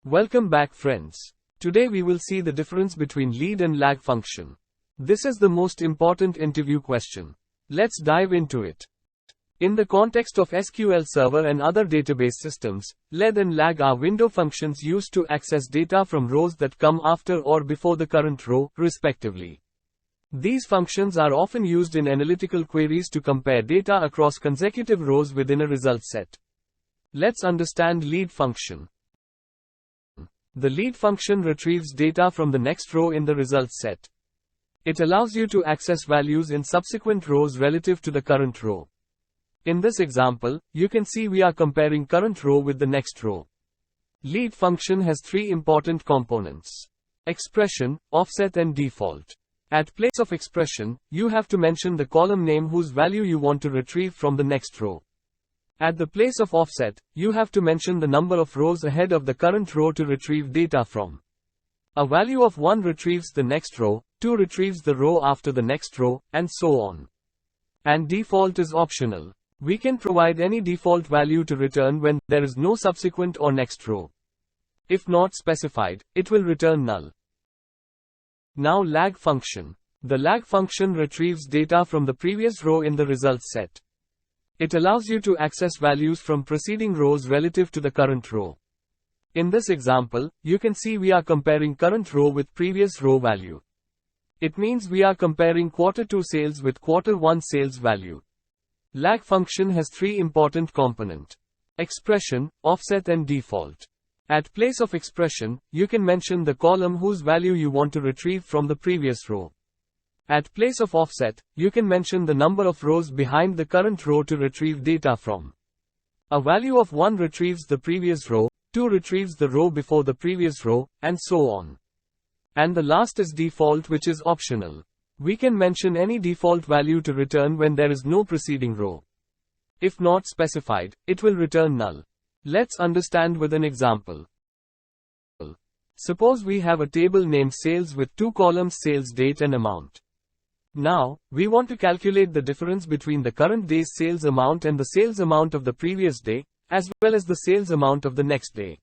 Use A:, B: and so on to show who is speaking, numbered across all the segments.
A: Welcome back, friends. Today we will see the difference between lead and lag function. This is the most important interview question. Let's dive into it. In the context of SQL Server and other database systems, lead and lag are window functions used to access data from rows that come after or before the current row, respectively. These functions are often used in analytical queries to compare data across consecutive rows within a result set. Let's understand lead function. The lead function retrieves data from the next row in the results set. It allows you to access values in subsequent rows relative to the current row. In this example, you can see we are comparing current row with the next row. Lead function has three important components: expression, offset and default. At place of expression, you have to mention the column name whose value you want to retrieve from the next row. At the place of offset, you have to mention the number of rows ahead of the current row to retrieve data from. A value of 1 retrieves the next row, 2 retrieves the row after the next row, and so on. And default is optional. We can provide any default value to return when there is no subsequent or next row. If not specified, it will return null. Now lag function. The lag function retrieves data from the previous row in the results set. It allows you to access values from preceding rows relative to the current row. In this example, you can see we are comparing current row with previous row value. It means we are comparing Q2 sales with Q1 sales value. Lag function has three important components: expression, offset and default. At place of expression, you can mention the column whose value you want to retrieve from the previous row. At place of offset, you can mention the number of rows behind the current row to retrieve data from. A value of 1 retrieves the previous row, 2 retrieves the row before the previous row, and so on. And the last is default, which is optional. We can mention any default value to return when there is no preceding row. If not specified, it will return null. Let's understand with an example. Suppose we have a table named sales with 2 columns: sales date and amount. Now, we want to calculate the difference between the current day's sales amount and the sales amount of the previous day, as well as the sales amount of the next day.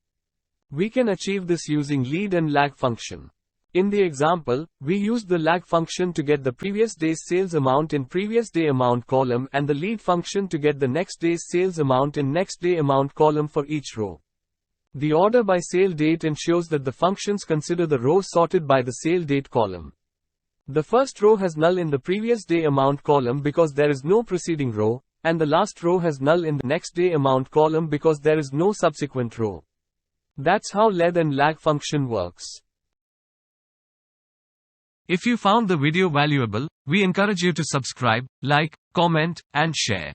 A: We can achieve this using lead and lag function. In the example, we used the lag function to get the previous day's sales amount in previous day amount column and the lead function to get the next day's sales amount in next day amount column for each row. The order by sale date ensures that the functions consider the row sorted by the sale date column. The first row has null in the previous day amount column because there is no preceding row, and the last row has null in the next day amount column because there is no subsequent row. That's how lead and lag function works. If you found the video valuable, we encourage you to subscribe, like, comment, and share.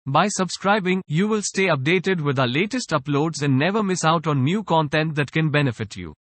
A: By subscribing, you will stay updated with our latest uploads and never miss out on new content that can benefit you.